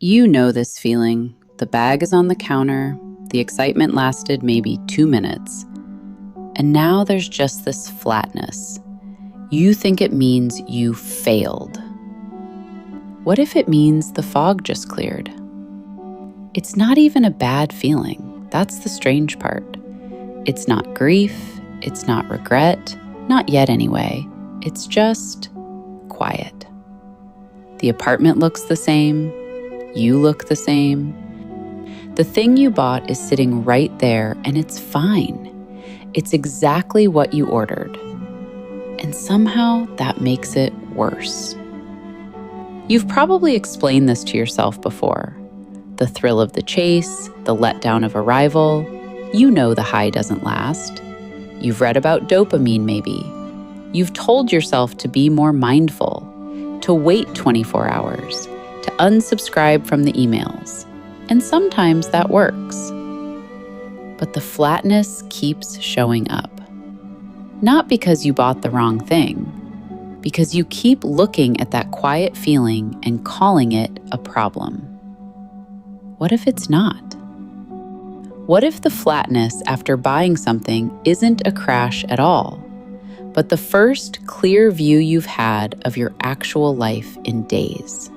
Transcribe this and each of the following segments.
You know this feeling. The bag is on the counter, the excitement lasted maybe 2 minutes, and now there's just this flatness. You think it means you failed. What if it means the fog just cleared? It's not even a bad feeling. That's the strange part. It's not grief, it's not regret, not yet anyway. It's just quiet. The apartment looks the same. You look the same. The thing you bought is sitting right there, and it's fine. It's exactly what you ordered. And somehow that makes it worse. You've probably explained this to yourself before. The thrill of the chase, the letdown of arrival. You know the high doesn't last. You've read about dopamine maybe. You've told yourself to be more mindful, to wait 24 hours, to unsubscribe from the emails. And sometimes that works. But the flatness keeps showing up. Not because you bought the wrong thing, because you keep looking at that quiet feeling and calling it a problem. What if it's not? What if the flatness after buying something isn't a crash at all, but the first clear view you've had of your actual life in days?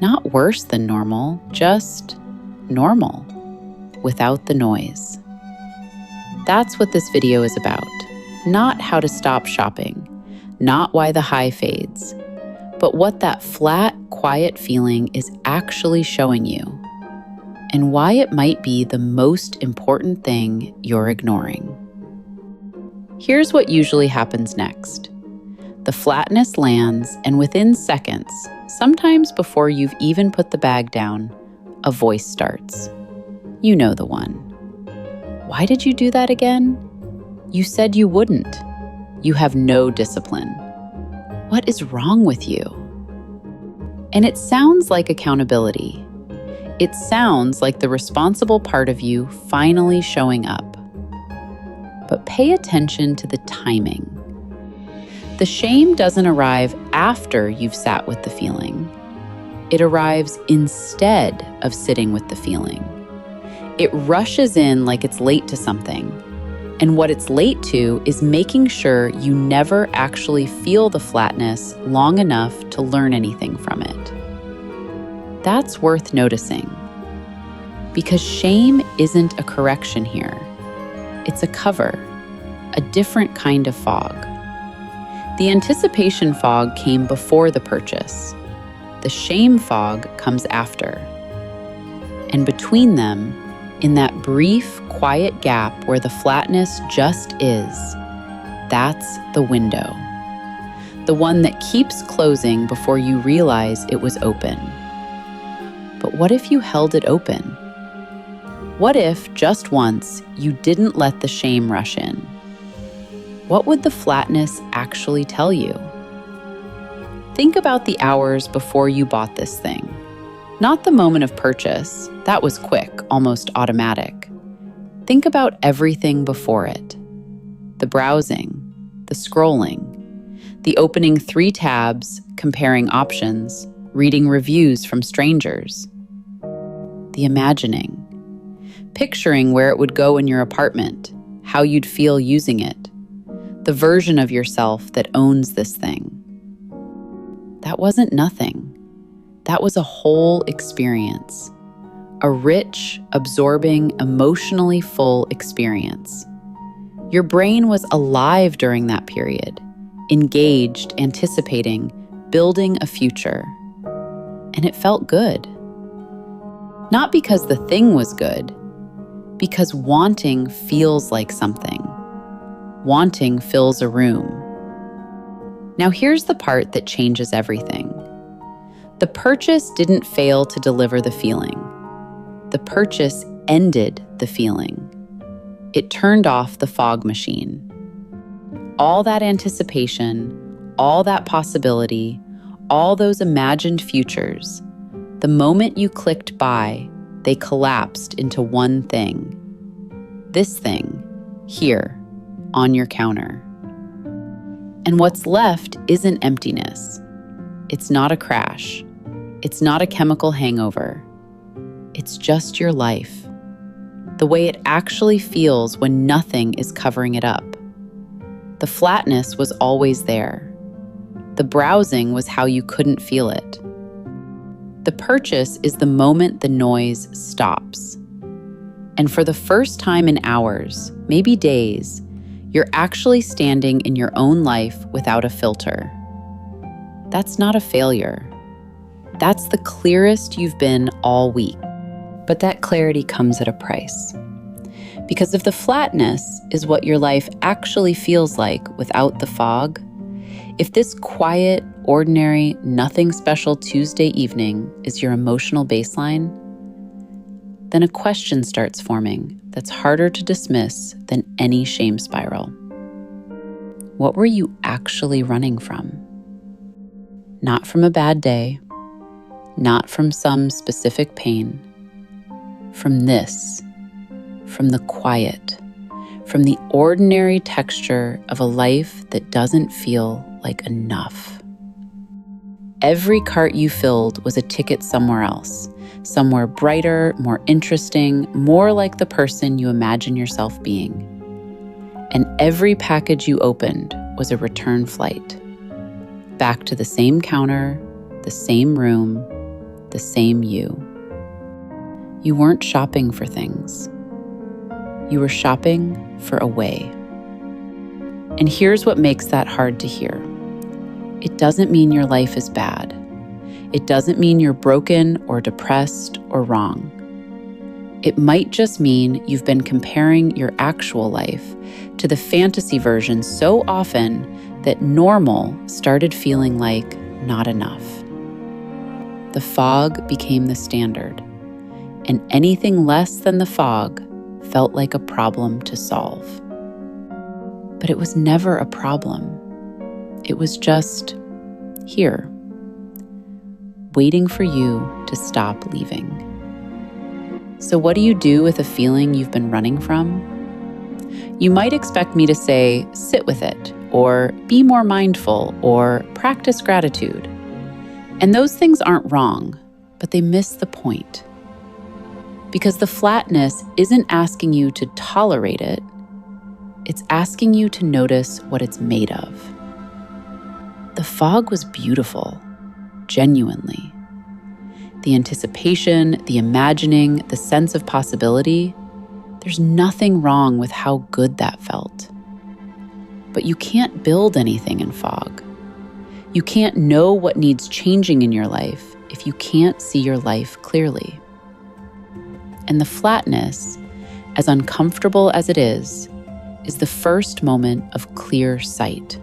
Not worse than normal, just normal, without the noise. That's what this video is about. Not how to stop shopping, not why the high fades, but what that flat, quiet feeling is actually showing you, and why it might be the most important thing you're ignoring. Here's what usually happens next. The flatness lands, and within seconds, sometimes before you've even put the bag down, a voice starts. You know the one. Why did you do that again? You said you wouldn't. You have no discipline. What is wrong with you? And it sounds like accountability. It sounds like the responsible part of you finally showing up. But pay attention to the timing. The shame doesn't arrive after you've sat with the feeling. It arrives instead of sitting with the feeling. It rushes in like it's late to something. And what it's late to is making sure you never actually feel the flatness long enough to learn anything from it. That's worth noticing. Because shame isn't a correction here. It's a cover, a different kind of fog. The anticipation fog came before the purchase. The shame fog comes after. And between them, in that brief, quiet gap where the flatness just is, that's the window. The one that keeps closing before you realize it was open. But what if you held it open? What if, just once, you didn't let the shame rush in? What would the flatness actually tell you? Think about the hours before you bought this thing. Not the moment of purchase. That was quick, almost automatic. Think about everything before it. The browsing, the scrolling, the opening 3 tabs, comparing options, reading reviews from strangers. The imagining. Picturing where it would go in your apartment, how you'd feel using it. The version of yourself that owns this thing. That wasn't nothing. That was a whole experience. A rich, absorbing, emotionally full experience. Your brain was alive during that period, engaged, anticipating, building a future. And it felt good. Not because the thing was good, because wanting feels like something. Wanting fills a room. Now here's the part that changes everything. The purchase didn't fail to deliver the feeling. The purchase ended the feeling. It turned off the fog machine. All that anticipation, all that possibility, all those imagined futures, the moment you clicked buy, they collapsed into one thing. This thing, here, on your counter. And what's left isn't emptiness. It's not a crash. It's not a chemical hangover. It's just your life, the way it actually feels when nothing is covering it up. The flatness was always there. The browsing was how you couldn't feel it. The purchase is the moment the noise stops. And for the first time in hours, maybe days, you're actually standing in your own life without a filter. That's not a failure. That's the clearest you've been all week. But that clarity comes at a price. Because if the flatness is what your life actually feels like without the fog, if this quiet, ordinary, nothing special Tuesday evening is your emotional baseline, then a question starts forming that's harder to dismiss than any shame spiral. What were you actually running from? Not from a bad day, not from some specific pain, from this, from the quiet, from the ordinary texture of a life that doesn't feel like enough. Every cart you filled was a ticket somewhere else, somewhere brighter, more interesting, more like the person you imagine yourself being. And every package you opened was a return flight. Back to the same counter, the same room, the same you. You weren't shopping for things. You were shopping for a way. And here's what makes that hard to hear. It doesn't mean your life is bad. It doesn't mean you're broken or depressed or wrong. It might just mean you've been comparing your actual life to the fantasy version so often that normal started feeling like not enough. The fog became the standard, and anything less than the fog felt like a problem to solve. But it was never a problem. It was just here, waiting for you to stop leaving. So what do you do with a feeling you've been running from? You might expect me to say, sit with it, or be more mindful, or practice gratitude. And those things aren't wrong, but they miss the point. Because the flatness isn't asking you to tolerate it, it's asking you to notice what it's made of. The fog was beautiful, genuinely. The anticipation, the imagining, the sense of possibility, there's nothing wrong with how good that felt. But you can't build anything in fog. You can't know what needs changing in your life if you can't see your life clearly. And the flatness, as uncomfortable as it is the first moment of clear sight.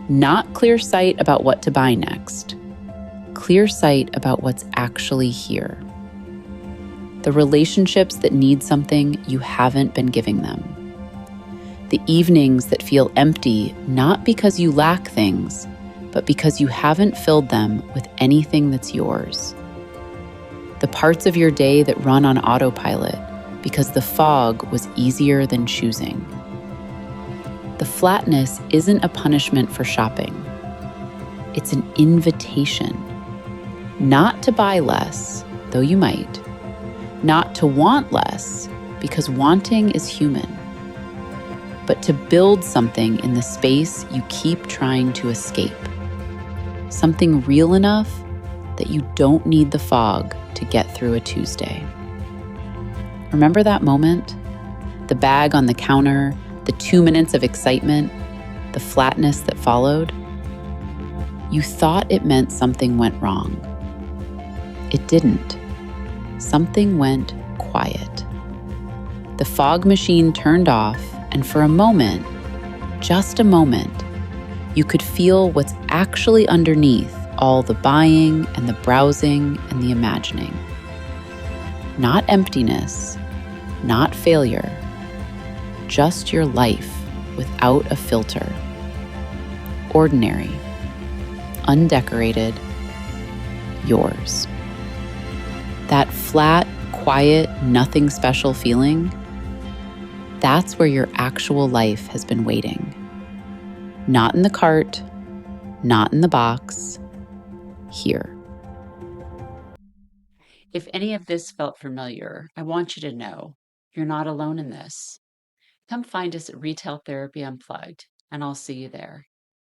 Not clear sight about what to buy next. Clear sight about what's actually here. The relationships that need something you haven't been giving them. The evenings that feel empty, not because you lack things, but because you haven't filled them with anything that's yours. The parts of your day that run on autopilot because the fog was easier than choosing. The flatness isn't a punishment for shopping. It's an invitation. Not to buy less, though you might. Not to want less, because wanting is human. But to build something in the space you keep trying to escape. Something real enough that you don't need the fog to get through a Tuesday. Remember that moment? The bag on the counter, the 2 minutes of excitement, the flatness that followed? You thought it meant something went wrong. It didn't. Something went quiet. The fog machine turned off, and for a moment, just a moment, you could feel what's actually underneath all the buying and the browsing and the imagining. Not emptiness, not failure, just your life without a filter. Ordinary, undecorated, yours. That flat, quiet, nothing special feeling, that's where your actual life has been waiting. Not in the cart, not in the box, here. If any of this felt familiar, I want you to know you're not alone in this. Come find us at Retail Therapy Unplugged, and I'll see you there.